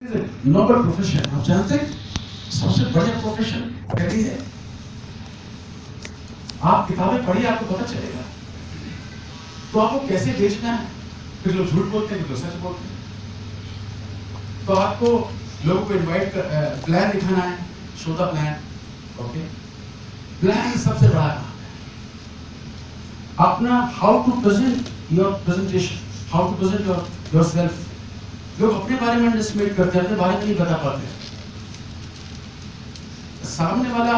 Noble profession, आप जानते हैं सबसे बढ़िया प्रोफेशन यही है। आप किताबें पढ़िए, आपको पता चलेगा। तो आपको कैसे बेचना है, कुछ लोग झूठ बोलते हैं, कुछ लोग सच बोलते हैं। तो आपको लोगों को इनवाइट कर प्लान दिखाना है, show the plan. Okay, plan सबसे बड़ा काम है। अपना how to present your presentation, how to present yourself. लोग अपने बारे में अंडरस्टिमेट करते हैं, अपने बारे में नहीं बता पाते। सामने वाला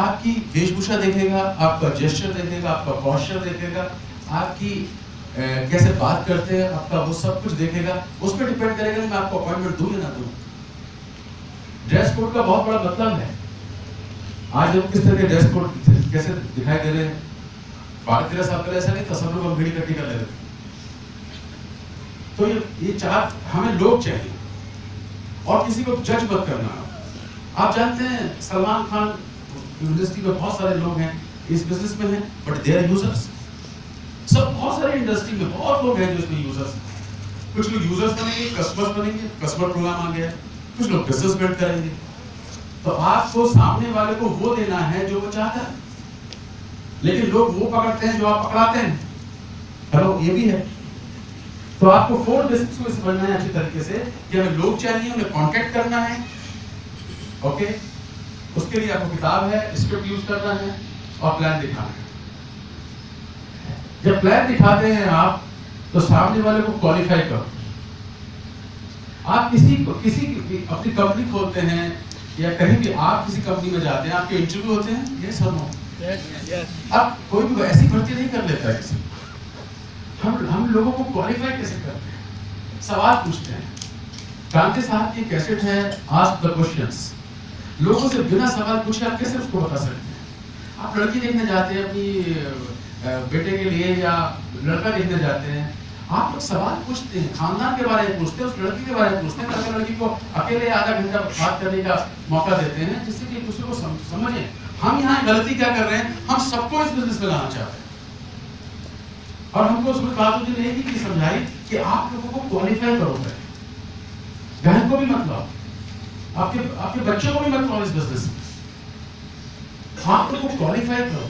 आपकी वेशभूषा देखेगा, आपका जेस्चर देखेगा, आपका पोस्चर देखेगा, आपकी कैसे बात करते हैं, आपका वो सब कुछ देखेगा। उस पर डिपेंड करेगा मैं आपको अपॉइंटमेंट दूं या ना दूं। ड्रेस कोड का बहुत बड़ा मतलब है। आज लोग किस तरह के ड्रेस कोड कैसे दिखाई दे रहे हैं। 12-13 साल पहले ऐसा नहीं था, सब लोग अंगड़ी कट्टी कर ले रहे थे। तो ये चार हमें लोग चाहिए, और किसी को जज मत करना। आप जानते हैं सलमान खान इंडस्ट्री में बहुत सारे लोग हैं, इस बिजनेस में हैं, बट दे आर यूजर्स। सब बहुत सारे इंडस्ट्री में बहुत लोग हैं जो इसमें यूजर्स हैं। कुछ लोग यूजर्स बनेंगे, कस्टमर्स बनेंगे, कस्टमर प्रोग्राम आ गया। कुछ लोग बिजनेस बिल्ड करेंगे। तो आपको सामने वाले को वो देना है जो वो चाहता है, लेकिन लोग वो पकड़ते हैं जो आप पकड़ाते हैं। हेलो, ये भी है। तो आपको 4 बेसिक्स को समझना है अच्छी तरीके से कि हमें लोग चाहिए, उन्हें कांटेक्ट करना है। ओके, उसके लिए आपको किताब है, स्क्रिप्ट यूज करना है और प्लान दिखाना है। जब प्लान दिखाते हैं आप, तो सामने वाले को क्वालिफाई करो। आप किसी अपनी कंपनी खोलते हैं या कहीं भी आप किसी कंपनी में जाते हैं, आपके इंटरव्यू होते हैं, ये सब आप कोई भी ऐसी भर्ती नहीं कर लेता है किसी। हम लोगों को क्वालिफाई कैसे करते हैं, सवाल पूछते हैं। कांते साहब की कैसेट है आस्क द क्वेश्चंस। लोगों से बिना सवाल पूछे आप कैसे उसको बता सकते हैं। आप लड़की देखने जाते हैं अपनी बेटे के लिए, या लड़का देखने जाते हैं, आप लोग सवाल पूछते हैं, खानदान के बारे में पूछते हैं, उस लड़की के बारे में पूछते हैं, ताकि लड़की को अकेले आधा घंटा बात करने का मौका देते हैं, जिससे कि दूसरे को समझें। हम यहाँ गलती क्या कर रहे हैं, हम सबको इस बिजनेस में लाना चाहते हैं, और हमको उसमें बात नहीं की समझाई कि आप लोगों को क्वालिफाई करोगे। बहन को भी मत लाओ, आपके बच्चों को भी मत लाओ इस बिजनेस में। आप लोगों को क्वालिफाई करो।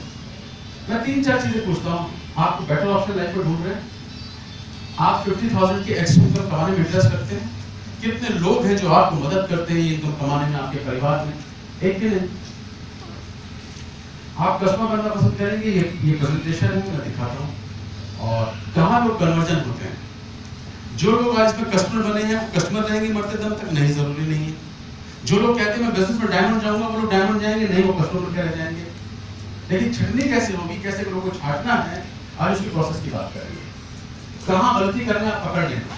मैं 3-4 चीजें पूछता हूँ। आप बेटर ऑप्शन लाइफ में ढूंढ रहे हैं, आप 50,000 की एक्स्ट्रा इनकम कमाने में इंटरेस्ट करते हैं। कितने लोग हैं जो आपको मदद करते हैं ये इनकम कमाने में आपके परिवार में? एक भी नहीं। आप कस्टमर बनना पसंद करेंगे। ये प्रेजेंटेशन है, मैं दिखाता हूँ। और कहाँ लोग कन्वर्जन होते हैं। जो लोग आज इसमें कस्टमर बने हैं, कस्टमर रहेंगे मरते दम तक? नहीं, जरूरी नहीं है। जो लोग कहते हैं मैं बिजनेस में डायमंड जाऊंगा, वो लोग डायमंड जाएंगे नहीं, वो कस्टमर क्या रह जाएंगे। लेकिन छटनी कैसे होगी, कैसे लोगों को छाटना है, आज उसकी प्रोसेस की बात करेंगे। कहाँ गलती करना है, आप पकड़ लेना।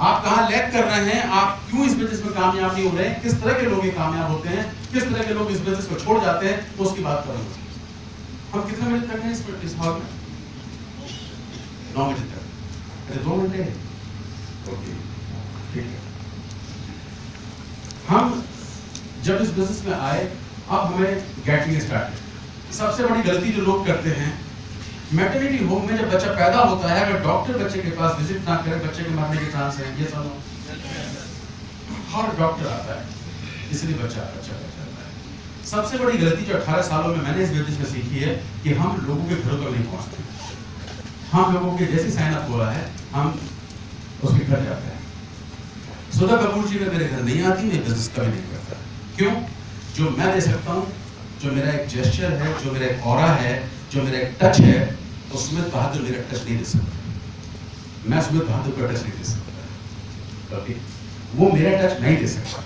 आप कहाँ लैग कर रहे हैं, आप क्यों इस बिजनेस में कामयाब नहीं हो रहे हैं, किस तरह के लोग कामयाब होते हैं, किस तरह के लोग इस बिजनेस को छोड़ जाते हैं, तो उसकी बात करेंगे। हम कितने मिनट तक हैं इस हॉल में? 9 बजे तक। अरे 2 घंटे है। ओके, ठीक है। हम जब इस बिजनेस में आए, अब हमें गेटिंग स्टार्टेड। सबसे बड़ी गलती जो लोग करते हैं, मैटरनिटी होम में जब बच्चा पैदा होता है, अगर डॉक्टर बच्चे के पास विजिट ना करे, बच्चे के मरने के चांस हैं। ये सुनो, हर डॉक्टर आता है, इसलिए बच्चा जाता है। सबसे बड़ी गलती जो 18 सालों में मैंने इस बिजनेस में सीखी है कि हम लोगों के घरों तक नहीं पहुंचते। हम लोगों के जैसे साइन अप हो रहा है, हम उसके घर जाते हैं। सुधा कपूर जी मेरे घर नहीं आती, मैं बिजनेस कभी नहीं करता। क्यों? जो मैं दे सकता हूँ, जो मेरा एक जेस्चर है, जो मेरा एक ऑरा है, जो मेरा एक टच है, तो सुमित बहादुर मेरा टच नहीं दे सकता। मैं सुमित बहादुर का टच नहीं दे सकता। ओके, वो मेरा टच नहीं दे सकता।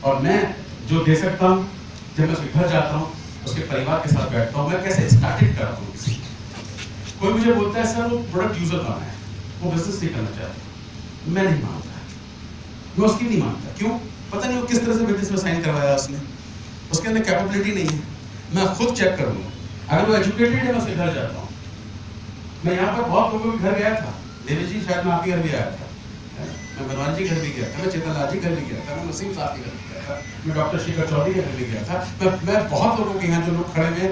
और मैं जो दे सकता हूँ, जब मैं उसके घर जाता हूँ, उसके परिवार के साथ बैठता हूँ, मैं कैसे स्टार्टिंग करता हूँ किसी। कोई मुझे बोलता है सर वो प्रोडक्ट यूजर बना है, वो बिजनेस नहीं करना चाहता। मैं नहीं मानता, मैं उसकी नहीं मानता। क्यों? पता नहीं वो किस तरह से बिजनेस में साइन करवाया उसने, उसके अंदर कैपेबिलिटी नहीं है। मैं खुद चेक करूंगा। अगर वो एजुकेटेड है, मैं उसके घर जाता हूँ। मैं यहाँ पर बहुत लोगों के घर गया था। देवी जी, शायद मैं आपके घर भी आया था, मैं बनवारी जी घर भी गया था, मैं चेतन लाल जी घर भी गया था, मैं नसीम साहब के घर भी गया था, मैं डॉक्टर शेखर चौधरी के घर भी गया था। मैं बहुत लोगों के यहाँ जो लोग खड़े हैं,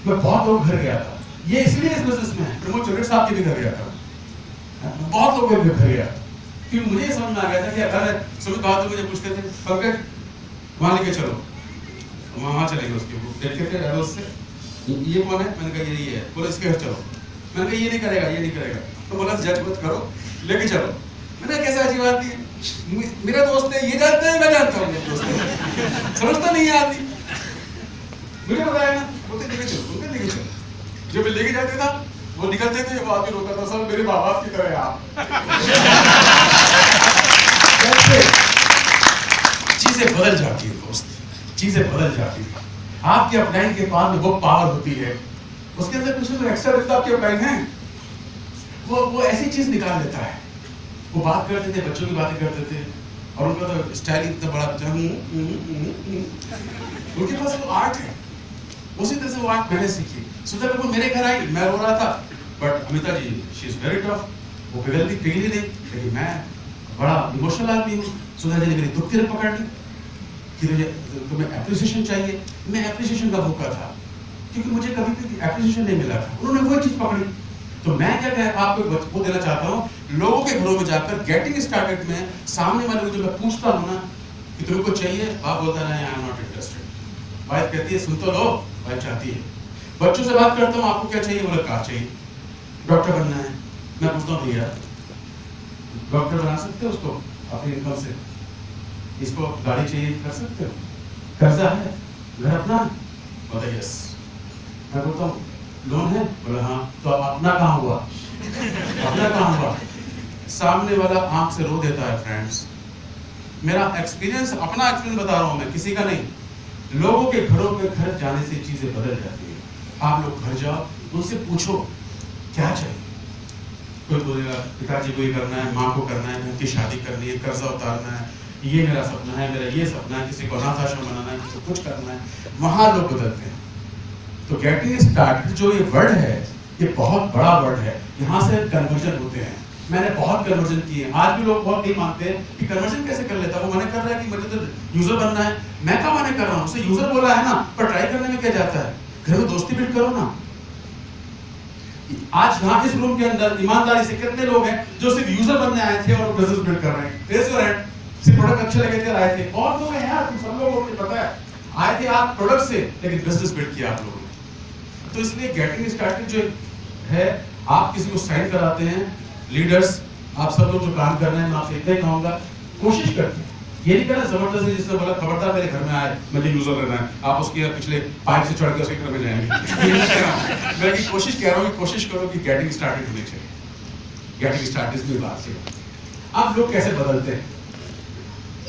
मैं बहुत लोग घर गया था। ये इसलिए इस बिजनेस में प्रमोद चौधरी साहब के भी घर गया था, बहुत लोगों के घर गया था। क्योंकि मुझे समझ में आ गया था कि अगर सुमित बहादुर मुझे पूछते थे पंकज वहाँ लेके चलो, वहाँ चलेंगे, उसके बुक देखते थे रोज से, ये कौन है, मैंने कहा ये है, बोला इसके घर चलो, मैंने कहा ये नहीं करेगा, ये नहीं करेगा, तो बोला जज मत करो, लेके चलो। मैंने कैसा अच्छी बात है, मेरा दोस्त है, ये जानता है, मैं जानता हूँ मेरे दोस्त है, समझता नहीं है आदमी, मुझे बताया ना, बोलते लेके चलो, बोलते लेके चलो। जब मैं लेके जाते था वो निकलते थे, वो आदमी रोता था, सब मेरे माँ बाप की तरह है आप। चीजें बदल जाती है दोस्त, चीजें बदल जाती है। आपके अपलाइन के पास में वो पावर होती है, उसके अंदर कुछ एक्स्ट्रा रहता है, आपके अपलाइन है, वो ऐसी चीज निकाल लेता है। वो बात करते थे, बच्चों की बातें करते थे, और उनका तो स्टाइल इतना बड़ा बच्चा, उनके पास वो आर्ट है, उसी तरह से वो आर्ट मैंने सीखी। सुधा कपूर मेरे घर आई, मैं रो रहा था, but Amita ji she is very tough, वो पिघली नहीं, लेकिन मैं बड़ा इमोशनल आदमी हूँ। सुधा जी ने मेरी दुख की रख पकड़ ली कि तुम्हें एप्रिसिएशन चाहिए, मैं एप्रिसिएशन का भूखा था, क्योंकि मुझे कभी भी एप्रिसिएशन नहीं मिला था, उन्होंने वो चीज पकड़ी। तो मैं क्या आपको वो देना चाहता हूँ, लोगों के घरों में जाकर गेटिंग स्टार्टेड में सामने वाले को जब मैं पूछता हूँ ना कि तुमको चाहिए, आप बोलता है I am not interested, wife कहती है सुन तो लो, वाइफ चाहती है। बच्चों से बात करता हूँ, आपको क्या चाहिए, बोला कार चाहिए, डॉक्टर बनना है, मैं पूछता हूँ भैया डॉक्टर बना सकते हो उसको अपनी इनकम से, इसको गाड़ी चाहिए कर सकते हो, कर्जा है, घर अपना, बोला यस, मैं बोलता हूँ लोन है, बोला हाँ, तो अपना कहाँ हुआ, अपना कहाँ हुआ, सामने वाला आंख से रो देता है। फ्रेंड्स, मेरा एक्सपीरियंस, अपना एक्सपीरियंस बता रहा हूँ मैं, किसी का नहीं। लोगों के घरों पे घर जाने से चीजें बदल जाती है। आप लोग घर जाओ, उनसे पूछो क्या चाहिए। कोई बोलेगा पिताजी को ये करना है, माँ को करना है, उनकी शादी करनी है, कर्जा उतारना है, ये मेरा सपना है, मेरा ये सपना है, किसी को अनाथ आश्रम बनाना है, किसी को कुछ करना है, वहां लोग बदलते हैं। तो गेटिंग स्टार्टेड जो ये वर्ड है, ये बहुत बड़ा वर्ड है, यहाँ से कन्वर्जन होते हैं। मैंने बहुत कन्वर्जन किए, आज भी लोग बहुत नहीं मानते कि कन्वर्जन कैसे कर लेता, वो मना कर रहा है कि मुझे तो यूजर बनना है, मैं क्या मना कर रहा हूँ, उसे यूजर बोला है ना, पर ट्राई करने में क्या जाता है, घर में दोस्ती बिल्ड करो ना। आज यहाँ इस रूम के अंदर ईमानदारी से कितने लोग हैं जो सिर्फ यूजर बनने आए थे और बिजनेस बिल्ड कर रहे हैं, रेज योर हैंड, सिर्फ प्रोडक्ट अच्छे लगे थे आए थे। बहुत लोग हैं यार, तुम सब लोगों को पता है, आए थे आप प्रोडक्ट से, लेकिन बिजनेस बिल्ड किया आप लोगों ने। तो इसलिए गेटिंग स्टार्टेड जो है, आप किसी को साइन कराते हैं, लीडर्स आप सब लोग जो काम कर रहे हैं, मैं आपसे इतना ही कहूंगा, कोशिश करते हैं, ये नहीं कहना जबरदस्ती, जिसने बोला खबरदार मेरे घर में आए मुझे यूजर लेना है, आप उसके पिछले पाइप से चढ़ के उसके घर में जाएंगे। मैं की कोशिश कह रहा हूँ कि कोशिश करो कि गेटिंग स्टार्टेड होनी चाहिए, गेटिंग स्टार्टेड में बात से। अब लोग कैसे बदलते हैं,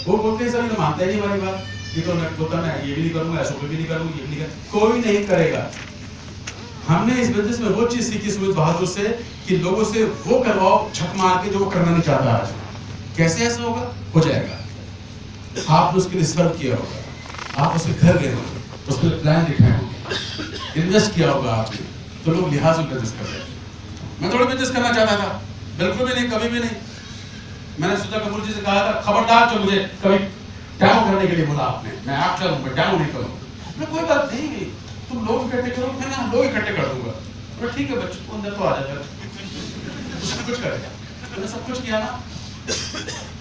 वो बोलते हैं सर ये मानते ही नहीं हमारी बात, ये तो मैं बोलता मैं ये भी नहीं करूंगा, ऐसा भी नहीं करूंगा, ये भी नहीं करूंगा, कोई नहीं करेगा। हमने इस बिजनेस में वो चीज सीखी सुमित बहादुर से कि लोगों से वो करवाओ छक मार के जो वो करना नहीं चाहता आज। कैसे ऐसा होगा, हो जाएगा। आपने उसके लिए सर्व किया होगा, आप उसके घर गए होंगे, उसके लिए प्लान दिखाए होंगे, इन्वेस्ट किया होगा आपने, तो लोग लिहाज में बिजनेस कर रहे हैं। मैं थोड़ा बिजनेस करना चाहता था, बिल्कुल भी नहीं, कभी भी नहीं। मैंने सुधा कपूर जी से कहा था खबरदार जो मुझे कभी डेमो करने के लिए बोला आपने, मैं एक्टर हूं, मैं डेमो नहीं करूंगा। कोई बात नहीं, तुम लोग इकट्ठे करो, मैं ना लोग इकट्ठे कर दूंगा। तो ठीक है, बच्चों को अंदर तो आ जाएगा, सब कुछ करेगा। मैंने सब कुछ किया ना।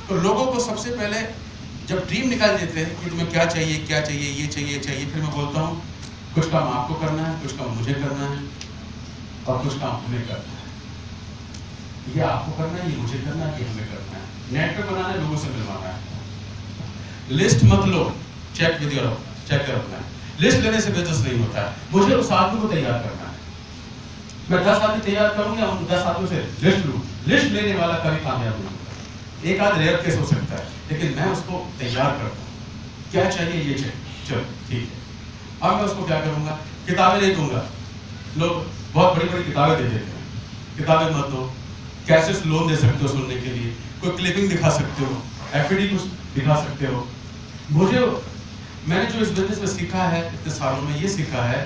तो लोगों को सबसे पहले जब ड्रीम निकाल देते हैं कि तुम्हें क्या चाहिए, क्या चाहिए, ये चाहिए, ये चाहिए, फिर मैं बोलता हूँ कुछ काम आपको करना है, कुछ काम मुझे करना है, और कुछ काम हमें करना है। ये आपको करना है, ये मुझे करना है, ये हमें करना है। नेटवर्क बनाना है, लोगों से मिलवाना है। लिस्ट मत लो, चेक विद योर अपना। लिस्ट लेने से बिजनेस नहीं होता है। मुझे उस आदमी को तैयार करना है। मैं 10 आदमी तैयार करूंगा, उन 10 आदमियों से लिस्ट लूं। लिस्ट लेने वाला कभी कामयाब नहीं होता। एक आध रेयर केस हो सकता है, लेकिन मैं उसको तैयार करता हूँ। क्या चाहिए, ये चाहिए, चलो ठीक है। अब मैं उसको क्या करूंगा, किताबें नहीं दूंगा। लोग बहुत बड़ी बड़ी किताबें दे देते हैं, किताबें मत दो। कैसेट्स लोन दे सकते हो सुनने के लिए, कोई क्लिपिंग दिखा सकते हो, एफडी कुछ दिखा सकते हो। मैंने जो इस बिजनेस में सीखा है इतने सालों में, ये सीखा है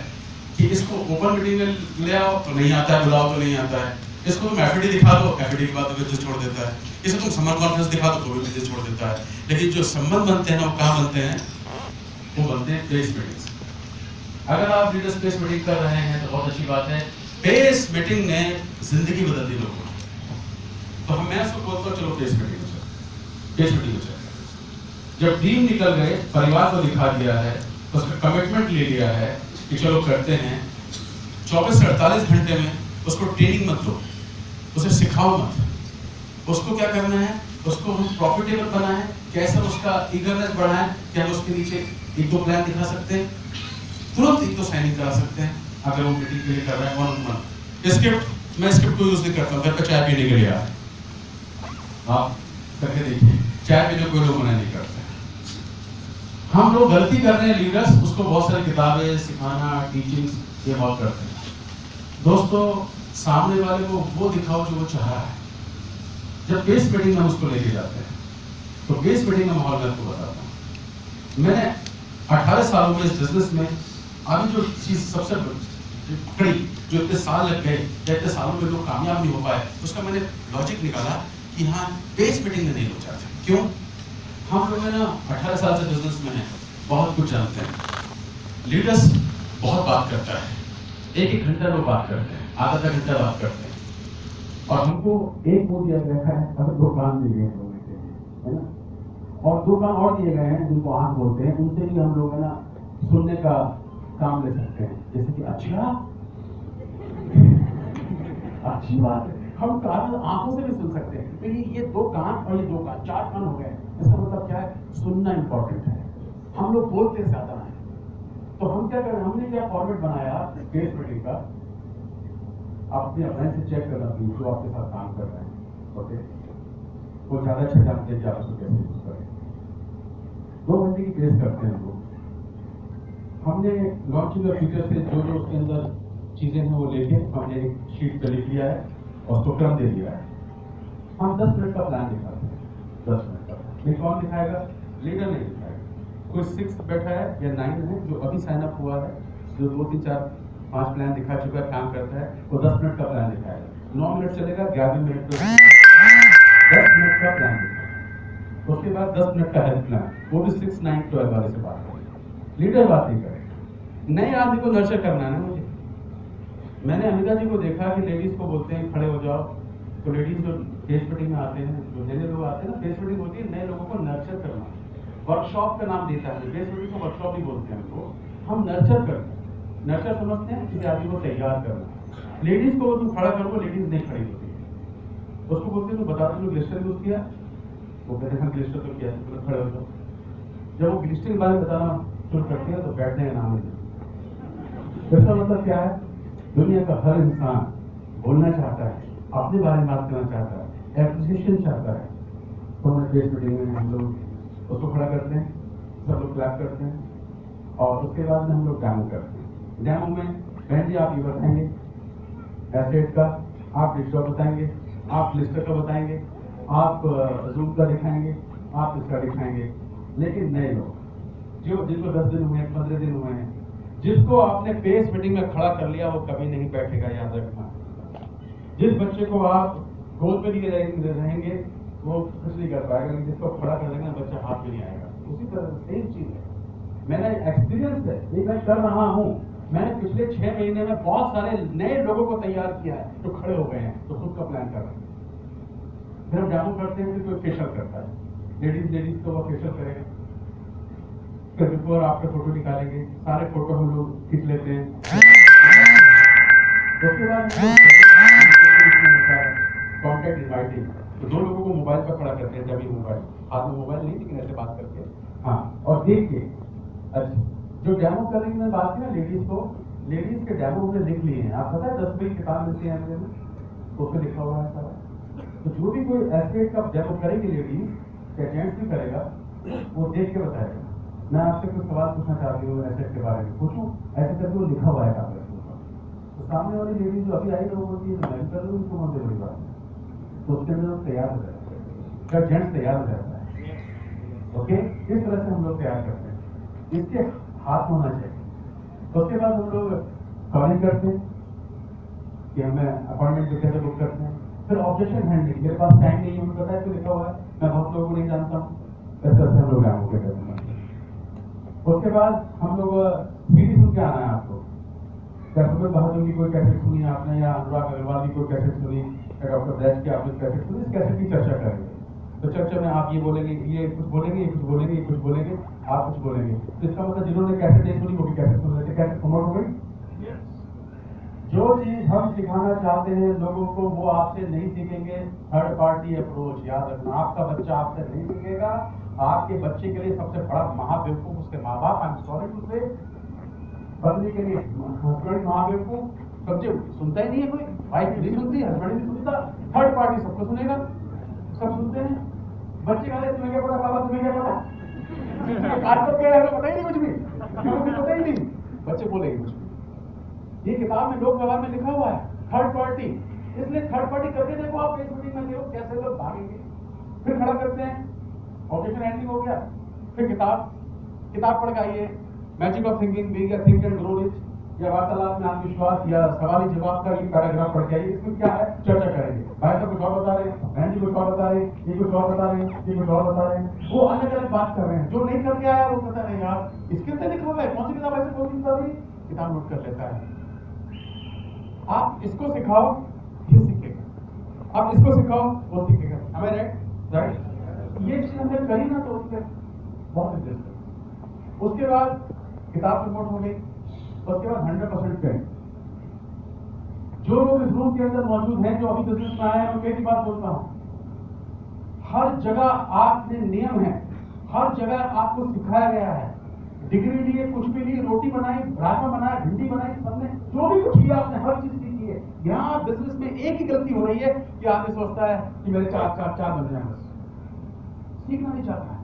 कि इसको ओपन मीटिंग में ले आओ तो नहीं आता है, बुलाओ तो नहीं आता है। इसको तुम एफडी दिखा दो, एफडी के बाद तो बिजनेस छोड़ देता है। इसे तुम समर कॉन्फ्रेंस दिखा दो तो भी बिजनेस छोड़ देता है। लेकिन जो संबंध बनते हैं ना, वो कहाँ बनते हैं, वो बनते हैं पेस मीटिंग। अगर आप लीडर्स पेस मीटिंग कर रहे हैं तो बहुत अच्छी बात है। पेस मीटिंग ने जिंदगी बदल दी लोगों की। तो मैं उसको बोलता हूँ चलो पेस मीटिंग पेज मीटिंग में चेक। जब टीम निकल गए, परिवार को दिखा दिया है, उसका कमिटमेंट ले लिया है कि चलो करते हैं, 24 से 48 घंटे में उसको ट्रेनिंग मत दो, उसे सिखाओ मत, उसको क्या करना है, उसको हम प्रॉफिटेबल बनाएं, कैसे उसका ईगरनेस बढ़ाएं, क्या हम उसके नीचे एक दो प्लान दिखा सकते हैं, तुरंत एक दो साइनिंग करा सकते हैं। अगर वो मीटिंग के लिए कर रहा है वन ऑन वन, स्क्रिप्ट मैं स्क्रिप्ट को यूज नहीं करता हूँ, घर पे चाय पीने के लिए आप करके देखिए, चाय पीने कोई लोग मना नहीं करते। हम लोग गलती कर रहे हैं लीडर्स, उसको बहुत सारी किताबें सिखाना, टीचिंग्स ये बहुत करते हैं। दोस्तों सामने वाले को वो दिखाओ जो वो चाह रहा है। जब केस मीटिंग में उसको लेके जाते हैं तो केस मीटिंग का माहौल मैं आपको बताता हूँ। मैंने 18 सालों में इस बिजनेस में अभी जो चीज सबसे पकड़ी, जो इतने साल लग गए, इतने सालों में लोग कामयाब नहीं हो पाए, उसका मैंने लॉजिक निकाला कि हाँ पेस मीटिंग में नहीं लोग चाहते। क्यों? हम लोग है ना 18 साल से बिजनेस में हैं, बहुत कुछ जानते हैं। लीडर्स बहुत बात करता है, एक घंटा लोग बात करते हैं, आधा घंटा बात करते हैं, और हमको एक वो दिया गया है, अगर 2 कान दिए गए हैं लोगों के लिए, है ना, और 2 कान और दिए गए हैं जिनको आंख बोलते हैं, उनसे भी हम लोग है ना सुनने का काम ले सकते हैं। जैसे कि अच्छा अच्छी बात है, हम कान आंखों से भी सुन सकते हैं। तो ये 2 कान और ये 2 कान, 4 कान हो गए। इसका मतलब क्या है? सुनना इंपॉर्टेंट है। हम लोग बोलते ज्यादा हैं, तो हम क्या करें, हमने क्या फॉर्मेट बनाया केस मीटिंग का, आप अपने अपने से चेक करना प्लीज जो आपके साथ काम कर रहे हैं, ओके, वो ज्यादा अच्छा जानते हैं कि आप उसको कैसे यूज करें। 2 घंटे की केस करते हैं हम लोग। हमने लॉन्चिंग का फीचर से जो जो उसके अंदर चीजें हैं वो लेके हमने एक शीट पे लिख लिया है और उसको क्रम दे दिया है। हम 10 मिनट का प्लान दिखाते हैं, 10 मिनट का। ये कौन दिखाएगा? लीडर नहीं दिखाएगा। कोई 6 बैठा है या 9 है जो अभी साइन अप हुआ है, जो 2 3 4 5 प्लान दिखा चुका है, काम करता है, वो 10 मिनट का प्लान दिखाएगा। 9 मिनट चलेगा, 11 मिनट पे 10 मिनट का प्लान दिखाएगा। उसके बाद 10 मिनट का हेल्थ प्लान, वो भी 6 9 12 वाले से बात करेगा। लीडर बात नहीं करेगा। नए आदमी को नर्चर करना है ना मुझे। मैंने अमिता जी को देखा कि लेडीज को बोलते हैं खड़े हो जाओ, तो लेडीज जो फेस मीटिंग में आते हैं, जो नए लोग आते हैं ना, फेस मीटिंग होती है, नए लोगों को नर्चर करना। वर्कशॉप का नाम देता है, फेस मीटिंग को वर्कशॉप ही बोलते हैं उनको। हम नर्चर करते हैं, नर्चर समझते हैं किसी आदमी को तैयार करना। लेडीज को तुम खड़ा करो, लेडीज नहीं खड़ी होती है, उसको बोलते हैं तुम बता दो ग्लिस्टर यूज किया, वो कहते हैं ग्लिस्टर तो किया, तो खड़े हो जाओ। जब वो ग्लिस्टर के बारे में बताना शुरू करते हैं तो बैठने का नाम नहीं। इसका मतलब क्या है? दुनिया का हर इंसान बोलना चाहता है, अपने बारे में बात करना चाहता है, एप्रिसिएशन चाहता है। तो हमें फेस मीटिंग में हम लोग उसको खड़ा करते हैं, सब लोग क्लैप करते हैं, और उसके बाद में हम लोग डेमो करते हैं। डेमो में बहन जी आप ये बताएंगे एसेट का, आप डिस्टॉप बताएंगे, आप लिस्टर का बताएंगे, आप जूम का दिखाएंगे, आप इसका दिखाएंगे। लेकिन नए लोग जो जिनको 10 दिन हुए हैं, 15 दिन हुए हैं, जिसको आपने पेस मीटिंग में खड़ा कर लिया वो कभी नहीं बैठेगा, याद रखना। जिस बच्चे को आप गोद पे लिए रहेंगे वो कुछ नहीं कर पाएगा, जिसको खड़ा कर देंगे बच्चा हाथ में नहीं आएगा। उसी तरह सेम चीज है, मेरा एक्सपीरियंस है, ये मैं कर रहा हूँ। मैंने पिछले 6 महीने में बहुत सारे नए लोगों को तैयार किया है जो खड़े हो गए हैं, तो खुद का प्लान कर रहे हैं। फिर हम डेमो करते हैं, फिर कोई फेशियल करता है, लेडीज को वो फेशियल करेगा, फिर बिफोर आपके फोटो निकालेंगे, सारे फोटो हम लोग खींच लेते हैं। उसके बाद कॉन्टेक्ट इनवाइटिंग, तो 2 लोगों को मोबाइल पर खड़ा करते हैं, जब मोबाइल हाथ में, मोबाइल नहीं लेकिन ऐसे बात करके, हाँ, और देख के। अच्छा, जो डेमो करने की मैं बात की ना लेडीज को, लेडीज के डेमो हमने लिख लिए हैं। आप पता है 10 रुपये की किताब मिलती है में, उसमें लिखा हुआ है सारा। तो जो भी कोई एस्पेक्ट का डेमो करेगी लेडीज या जेंट्स भी करेगा, वो देख के बताएगा। मैं आपसे कुछ सवाल पूछना चाहती हूँ एसेट के बारे में, पूछूं? ऐसे करके वो लिखा हुआ है कागज पर। तो सामने वाली लेडीज जो अभी आई तो वो बोलती है मैं कर लूँ, उसको बहुत बड़ी बात है, तो उसके अंदर तैयार हो जाता है, क्या जेंट्स तैयार हो जाता है। ओके, इस तरह से हम लोग तैयार करते हैं, इसके हाथ होना चाहिए। तो उसके बाद हम लोग कॉलिंग करते हैं कि हमें अपॉइंटमेंट कैसे बुक करते हैं। फिर ऑब्जेक्शन हैंडलिंग, मेरे पास टाइम नहीं है, मुझे पता है तो लिखा हुआ है, मैं बहुत लोगों को नहीं जानता हूँ, इस तरह से हम लोग डेमो करते हैं। उसके बाद हम लोग सीडी सुन के आना है आपको। कैसे बहादुर की कोई कैसेट सुनी आपने, या अनुराग अग्रवाल की कोई कैसेट सुनी, या डॉक्टर दैश की आपने कैसेट सुनी, इस कैसेट की चर्चा करेंगे। तो चर्चा में आप ये बोलेंगे, ये कुछ बोलेंगे, ये कुछ बोलेंगे, ये कुछ बोलेंगे, आप कुछ बोलेंगे, तो इसका मतलब जिन्होंने कैसे नहीं सुनी वो भी कैसे सुन लेते, कैसे प्रमोट हो गई। जो चीज हम सिखाना चाहते हैं लोगों को वो आपसे नहीं सीखेंगे। थर्ड पार्टी अप्रोच याद रखना, आपका बच्चा आपसे नहीं सीखेगा। आपके बच्चे के लिए सबसे बड़ा महाबेवकूफ उसके माँ बाप, आई एम सॉरी टू से, बदले के लिए हस्बैंड महाबेवकूफ, समझे, सुनता ही नहीं है कोई, वाइफ नहीं सुनती, हस्बैंड नहीं सुनता, थर्ड पार्टी सबको सुनेगा, सब सुनते हैं। बच्चे कहते तुम्हें क्या पता बाबा, तुम्हें क्या पता, कार्टून क्या है पता ही नहीं कुछ भी, पता ही नहीं, बच्चे बोलेंगे कुछ भी। ये किताब में लोक व्यवहार में लिखा हुआ है थर्ड पार्टी, इसलिए थर्ड पार्टी करके देखो आप फेस मीटिंग में, देखो कैसे लोग भागेंगे। फिर खड़ा करते हैं, ऑब्जेक्शन हैंडलिंग हो गया, फिर किताब पढ़ के आइए, magic of thinking, big think and grow rich, या वार्तालाप में आत्मविश्वास, या सवाली जवाब का ये पैराग्राफ पढ़ के आइए। इसमें क्या है, चर्चा करेंगे, भाई साहब कुछ और बता रहे हैं, बहन जी कुछ और बता रहे हैं, ये कुछ और बता रहे हैं, ये कुछ और बता रहे हैं, वो अलग अलग बात कर रहे हैं। जो नहीं करके आया वो कहता है यार इसके अंदर लिखा हुआ है, कौन सी किताब ऐसे कौन सी किताब है, किताब नोट कर लेता है। आप इसको सिखाओ ये सीखेगा, आप इसको सिखाओ वो सीखेगा, हमें राइट। ये चीज हमने करी ना तो उससे बहुत इंटरेस्ट। उसके बाद किताब प्रमोट हो गई, उसके बाद 100% पेमेंट। जो लोग इस रूम के अंदर मौजूद हैं, जो अभी बिजनेस में आए हैं, मैं मेरी बात बोलता हूं, हर जगह आपने नियम है, हर जगह आपको सिखाया गया है। डिग्री लिए, कुछ भी लिए, रोटी बनाई, राजमा बनाया, भिंडी बनाई, सबने जो भी कुछ किया आपने हर चीज सीखी है। यहाँ बिजनेस में एक ही गलती हो रही है कि आदमी सोचता है कि मेरे चार बन जाए, बस सीखना नहीं चाहता है।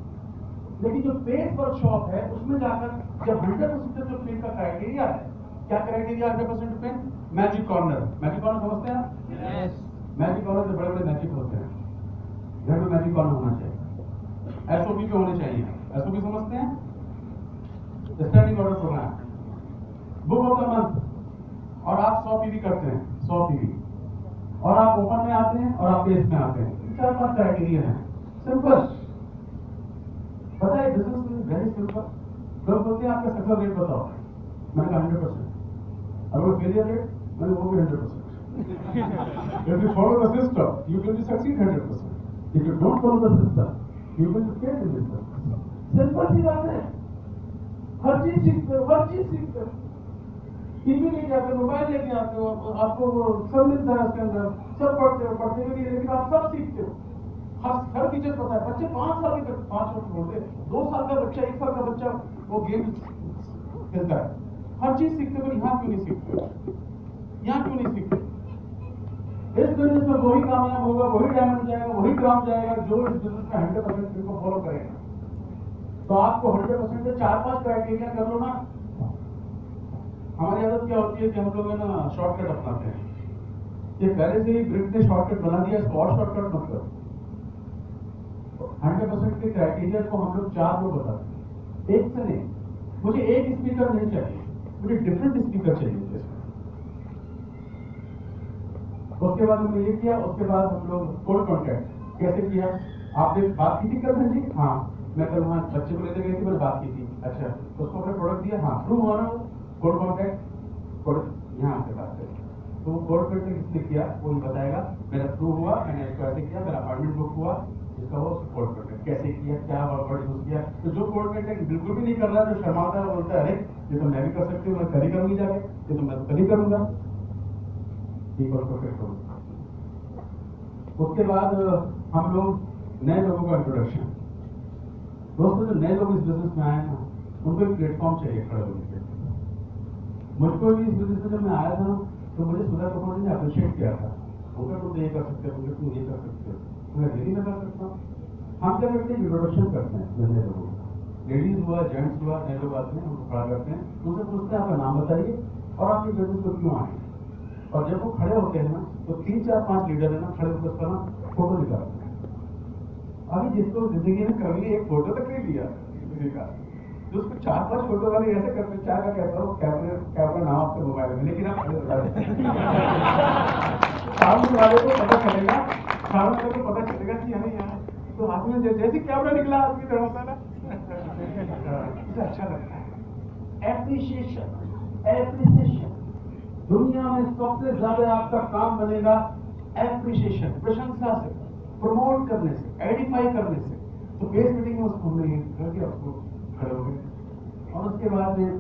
लेकिन जो पेस वर्कशॉप है उसमें जाकर जब 100% जो पेन का क्राइटेरिया है, क्या क्राइटेरिया 100% पेन, मैजिक कॉर्नर समझते हैं आप? मैजिक कॉर्नर से बड़े बड़े मैजिक होते हैं, घर में मैजिक कॉर्नर होना चाहिए, एसओपी पे होने चाहिए। एसओपी समझते हैं, standing order program, book of the month, और आप 100 पीवी करते हैं, 100 पीवी, और आप ओपन में आते हैं और आप पेस में आते हैं। 4-5 क्राइटेरिया है, सिंपल। पता है बिजनेस में वेरी सिंपल। लोग बोलते हैं आपका सक्सेस रेट बताओ, मैंने कहा 100%। अगर फेलियर रेट, मैंने वो भी 100%। If you follow the system, you will succeed 100%. If you don't follow the system, you will fail in business. Simple सी बात है, हर चीज सीखते हो, टीवी लेके आते हो, मोबाइल लेके आते हो, आपको वो सब मिलता है उसके अंदर, सब पढ़ते हो, लेकिन आप सब सीखते हो, हर फीचर पता है। बच्चे 5 साल के, 5 वर्ष बोलते, 2 साल का बच्चा, 1 साल का बच्चा वो गेम खेलता है, हर चीज सीखते हो। यहाँ क्यों नहीं सीखते, यहाँ क्यों नहीं सीखते? इस बिजनेस में वही कामयाब होगा, वही डायमंड जाएगा, वही ग्राम जाएगा जो इस बिजनेस में 100% को फॉलो करेगा। तो आपको 100% से 4-5 क्राइटेरिया कर लो ना। हमारी आदत क्या होती है कि हम लोग है ना शॉर्टकट अपनाते हैं, ये पहले से ही ब्रिट ने शॉर्टकट बना दिया, इसको और शॉर्टकट मत करो। 100% के क्राइटेरिया को हम लोग 4 लोग बताते हैं, एक से नहीं। मुझे एक स्पीकर नहीं चाहिए, मुझे डिफरेंट स्पीकर चाहिए। उसके बाद हमने ये किया, उसके बाद हम लोग कोड कॉन्टैक्ट कैसे किया, आपने बात की थी कल जी? हाँ, मैं कल वहाँ बच्चे को लेते गई थी, मैंने बात की थी। अच्छा, उसको अपने प्रोडक्ट दिया, हाँ, थ्रू हुआ ना कोड कॉन्टैक्ट, प्रोडक्ट यहाँ से बात करें। तो वो कोड कॉन्टैक्ट इसलिए किया, वो ही बताएगा मेरा थ्रू हुआ, मैंने इसको ऐसे किया, मेरा अपॉइंटमेंट बुक हुआ, इसका वो कोड कॉन्टैक्ट कैसे किया, क्या वर्ड यूज किया। तो जो कोड कॉन्टैक्ट बिल्कुल भी नहीं कर रहा है, जो शर्माता है, बोलता है अरे ये तो मैं भी कर सकती हूँ, मैं कल ही करूँगी जाके, ये तो मैं कल ही करूँगा, ये कोड कॉन्टैक्ट करूँगा। उसके बाद हम लोग नए लोगों का इंट्रोडक्शन। दोस्तों, जो नए लोग इस बिजनेस में आए ना, उनको एक प्लेटफॉर्म चाहिए खड़े होने के। मुझको भी इस बिजनेस में जब मैं आया था तो मुझे सुधा कपूर ने अप्रिशिएट किया था, उनका तुम ये कर सकते हो, तुम ये कर सकते हो, मैं डेली में कर सकता हूँ। हम क्या करते हैं, इंट्रोडक्शन करते हैं नए लोगों का, लेडीज हुआ, जेंट्स हुआ, नए लोग आते हैं, उनको खड़ा करते हैं, उनसे पूछते हैं आपका नाम बताइए और आप इस बिजनेस को क्यों आए। और जब वो खड़े होते हैं ना तो 3-4-5 लीडर है ना खड़े होकर उसका ना फोटो निकालते हैं। अभी जिसको जिंदगी में कभी एक फोटो तक नहीं लिया किसी का, जो उसको 4-5 फोटो वाले ऐसे करते, क्या का कहता हूँ, कैमरा नाम आपके मोबाइल में, लेकिन आप सामने वाले को पता चलेगा, सामने वाले को पता चलेगा कि हमें यहाँ तो हाथ में जैसे कैमरा निकला आदमी खड़ा होता है ना, अच्छा लगता है। एप्रिसिएशन दुनिया में सबसे ज्यादा आपका काम बनेगा एप्रिसिएशन, प्रशंसा से। प्रमोट करने से, आइडेंटिफाई करने से। तो बेस मीटिंग में उसको हमने कर दिया, उसको खड़े हो गए। और उसके बाद में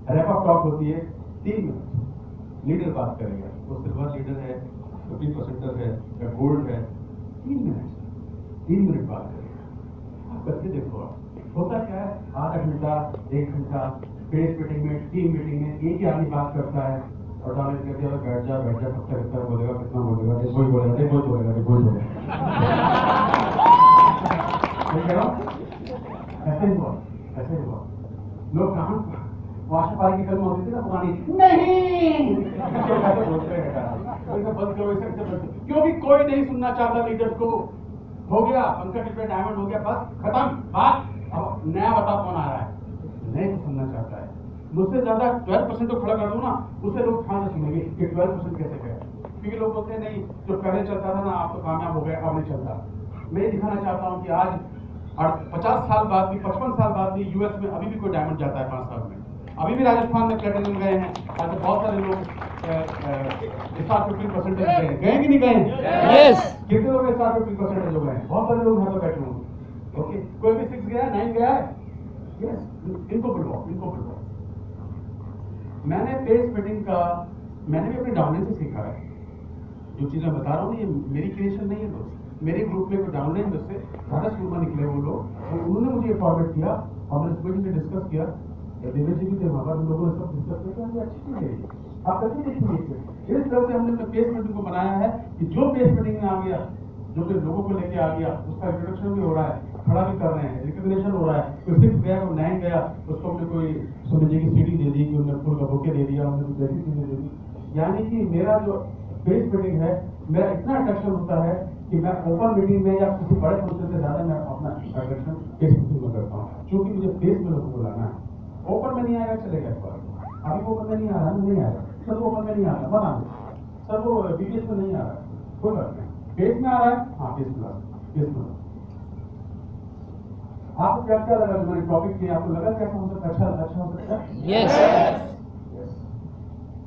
रैप अप टॉक होती है 3 मिनट, लीडर बात करेगा, वो सिल्वर लीडर है, 50% है या गोल्ड है, 3 मिनट बात करेगा। आप करके देखो, आप होता क्या है, आधा घंटा 1 घंटा बेस मीटिंग में, टीम मीटिंग में एक ही आदमी बात करता है और डायरेक्ट कहते हैं बैठ जा कब तक कितना बोलेगा, कितना बोलेगा, कोई बोलेगा, कोई बोलेगा, कोई बोलेगा। ऐसे ही हुआ। लोग कहाँ वाशपारी की फिल्म होती थी ना पुरानी, नहीं बोलते हैं बंद करो इसे, क्योंकि कोई नहीं सुनना चाहता लीडर को। हो गया पंकज इसमें डायमंड हो गया, बस खत्म बात। अब नया बता कौन आ रहा है, नहीं तो सुनना चाहता है। मुझसे ज्यादा 12% को खड़ा कर दूं ना, उससे लोग ध्यान से सुनेंगे कि 12% कैसे गए, क्योंकि लोग बोलते हैं नहीं जो पहले चलता था ना आप तो कामयाब हो गए, अब नहीं चलता। मैं ये दिखाना चाहता हूँ कि आज 50 साल बाद भी, 55 साल बाद भी यूएस में अभी भी कोई डायमंड जाता है 5 साल में, अभी भी राजस्थान में प्लेटिनम गए हैं। आज बहुत सारे लोग 50% गए कि नहीं गए? यस। कितने लोग 50% जो गए? बहुत सारे लोग यहाँ पे बैठे होंगे। ओके, कोई भी 6 गया, 9 गया है? यस, इनको बुलवाओ। मैंने पेस मीटिंग का मैंने भी अपने डाउनलाइन से सीखा है। जो चीज़ मैं बता रहा हूँ ये मेरी क्रिएशन नहीं है दोस्त। मेरे ग्रुप में कोई डाउनलाइन में से राधा शर्मा निकले वो लोग, और उन्होंने मुझे फॉरवर्ड किया और मैंने इस मीटिंग में डिस्कस किया। देवेश जी भी थे वहाँ पर, हम लोगों ने सब डिस्कस किया कि अच्छी चीज़ है, आप करके देखिए। इस तरह से हमने अपने पेस मीटिंग को बनाया है कि जो पेस मीटिंग में आ गया, जो कि लोगों को लेके आ गया, उसका इंट्रोडक्शन भी हो रहा है, खड़ा भी कर रहे हैं, रिकॉग्निशन हो रहा है। कोई 6 गया, कोई 9 गया, उसको हमने कोई सोने की सीढ़ी दे दी, कोई उन्हें फूल का बुके दे दिया, हमने कुछ ऐसी चीजें दे दी। यानी कि मेरा जो पेस मीटिंग है, मेरा इतना अट्रैक्शन होता है कि मैं ओपन मीटिंग में या किसी बड़े फंक्शन से ज्यादा मैं अपना अट्रैक्शन पेस मीटिंग में करता हूँ, क्योंकि मुझे पेस में लोगों को लाना है। ओपन में नहीं आएगा चलेगा, इस बार अभी ओपन में नहीं आ रहा, नहीं आएगा सर, ओपन में नहीं आ रहा, बना सर वो बीबीएस में नहीं आ रहा, कोई बात नहीं, पेस में आ रहा है, हाँ पेस में। आपको क्या क्या लगा जो मैंने टॉपिक किया, आपको लगा क्या हो सकता है अच्छा हो सकता है? यस।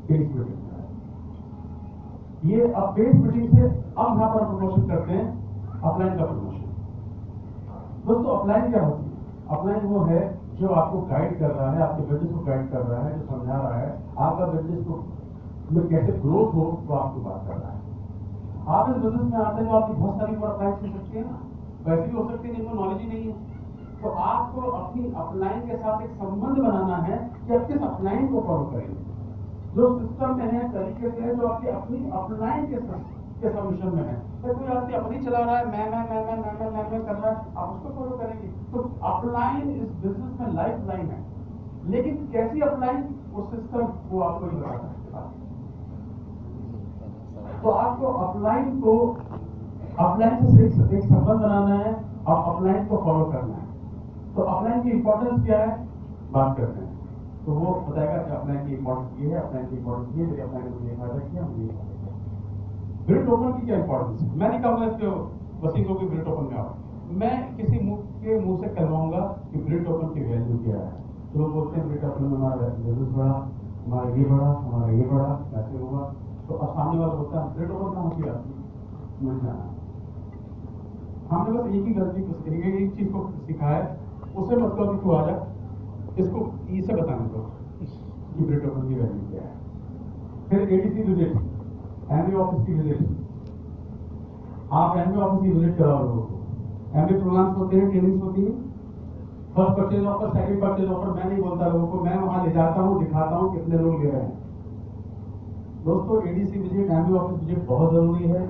पेस मीटिंग ये अब पेस मीटिंग से अब यहाँ पर प्रमोशन करते हैं अपलाइन का प्रमोशन। दोस्तों अपलाइन क्या होती है? अपलाइन वो है जो आपको गाइड कर रहा है, आपके बिजनेस को गाइड कर रहा है, जो समझा रहा है आपका बिजनेस को में कैसे ग्रोथ हो, वो आपको बात कर रहा है। आप इस बिजनेस में आते हैं तो आपकी बहुत सारी अपलाइन हो सकती है ना, वैसे भी हो सकती है, जिनको नॉलेज ही नहीं है। तो आपको अपनी अपलाइन के साथ एक संबंध बनाना है कि आप किस अपलाइन को फॉलो करेंगे, जो सिस्टम में है, तरीके से है, जो आपकी अपनी अपलाइन के सबमिशन में है। तो कोई आपकी अपनी चला रहा है, मैं कर रहा है, आप उसको फॉलो करेंगे। तो अपलाइन इस बिजनेस में लाइफ लाइन है, लेकिन कैसी अपलाइन, वो सिस्टम वो आपको ही बताता है। तो आपको अपलाइन से एक संबंध बनाना है और अपलाइन को फॉलो करना है। तो अपलाइन की इंपॉर्टेंस क्या है, बात करते हैं। तो वो बताएगा कि अपलाइन की इंपॉर्टेंस ये है, अपलाइन की इंपॉर्टेंस ये है, अपलाइन को ये फायदा किया, मुझे ये फायदा किया। ग्रिड टोकन की क्या इंपॉर्टेंस है? मैं नहीं कहूँगा इसके वसीम को कि ग्रिड टोकन में आओ, मैं किसी मुंह से कहवाऊंगा कि ग्रिड टोकन की वैल्यू क्या है। तो लोग बोलते हैं ग्रिड टोकन में हमारा बिजनेस बढ़ा, हमारा ये बढ़ा, ऐसे हुआ। तो अब सामने वाला बोलता है ग्रिड टोकन कहाँ होती है आपकी, मैं जाना। हमने बस एक ही गलती एक चीज को सिखाया है, उसे मतलब तू आ जा, इसको इसे बताने दो कि ग्रिड टोकन की वैल्यू क्या है। फिर एडीसी विजिट, एमबी ऑफिस की विजिट, आप एमबी ऑफिस की विजिट कराओ लोगों को। एमबी प्रोग्राम्स होते हैं, ट्रेनिंग्स होती है, first purchase offer, second purchase offer मैं नहीं बोलता लोगों को, मैं वहां ले जाता हूं, दिखाता हूं कितने लोग ले रहे हैं। दोस्तों ADC visit, MB office visit बहुत जरूरी है।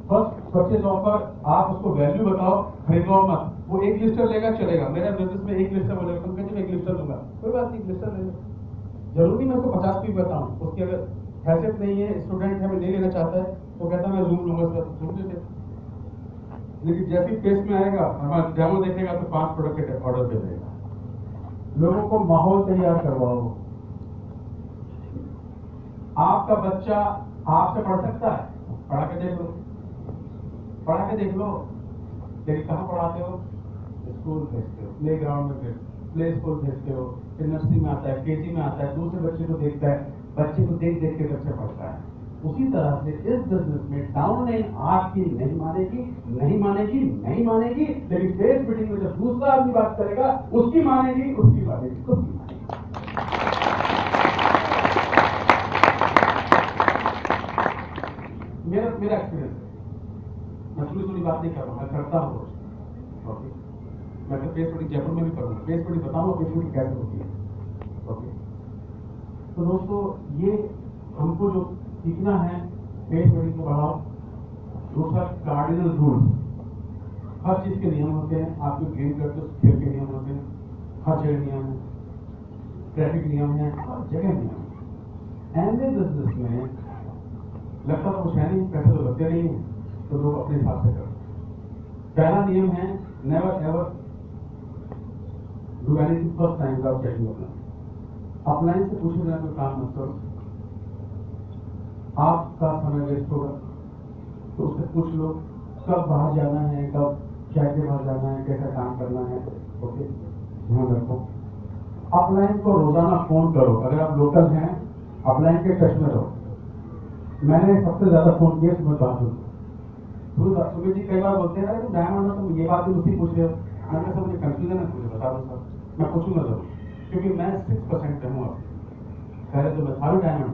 फर्स्ट परचेज ऑफर, आप उसको वैल्यू बताओ, खरीदो मत। वो एक लिस्टर लेगा चलेगा, मेरे बिजनेस में एक लिस्टर बोलेगा, कंपनी में एक लिस्टर दूंगा, कोई बात नहीं, लिस्टर ले लो। जरूरी मैं उसको 50 भी बताऊं, उसकी अगर हैसियत नहीं है, स्टूडेंट है, मैं नहीं लेना चाहता है, तो कहता मैं जूम लूंगा, जूम ले ले। लेकिन जैसे पेस में आएगा, हमारा डेमो देखेगा तो 5 प्रोडक्ट के ऑर्डर दे देगा। लोगों को माहौल तैयार करवाओ। आपका बच्चा आपसे पढ़ सकता है, पढ़ा के देख लो, लेकिन कहाँ पढ़ाते हो? स्कूल भेजते हो, प्ले ग्राउंड में प्ले स्कूल भेजते हो, फिर नर्सरी में आता है, केजी में आता है, दूसरे बच्चे को देखता है, बच्चे को देख देख के बच्चा पढ़ता है। उसी तरह से इस बिजनेस में डाउनलाइन आपकी नहीं मानेगी, नहीं मानेगी, नहीं मानेगी, लेकिन फेस मीटिंग में जब दूसरा आदमी बात करेगा उसकी मानेगी, उसकी मानेगी, उसकी मानेगी। मेरा एक्सपीरियंस है, मैं थोड़ी बात नहीं कर रहा हूँ, मैं करता हूँ रोज। ओके, मैं तो फेस मीटिंग जयपुर में भी करूँगा, फेस मीटिंग बताऊंगा फेस मीटिंग कैसे होती है। ओके, तो दोस्तों ये हमको जो सीखना है, फेस मीटिंग को बढ़ाओ। दूसरा कार्डिनल रूल, हर चीज के नियम होते हैं, आप जो गेम करते हो खेल के नियम होते हैं, हर जगह नियम है, ट्रैफिक नियम है, हर जगह नियम है। एमए बिजनेस में लगता तो कुछ है नहीं, पैसे तो लगते नहीं है, तो लोग अपने हिसाब से करते। पहला नियम है never ever do anything first time without checking upline. Upline से पूछे बिना कोई काम मत करो, आपका समय वेस्ट होगा, तो उससे पूछ लो कब बाहर जाना है, कब कैसे बाहर जाना है, कैसा काम करना है। ओके, ध्यान रखो। अपलाइन को रोजाना फोन करो, अगर आप लोकल हैं अपलाइन के टच में रहो। मैंने सबसे ज्यादा फोन किया सुमित बाबू। सुमित जी कई बार बोलते हैं तुम डायमंड हो, तुम ये बात भी मुझसे पूछ रहे हो। मैंने सब मुझे कंफ्यूजन है, मुझे बता दो सर, मैं पूछूंगा जरूर, क्योंकि मैं 6% पे हूँ। अब पहले तो मैं था भी डायमंड।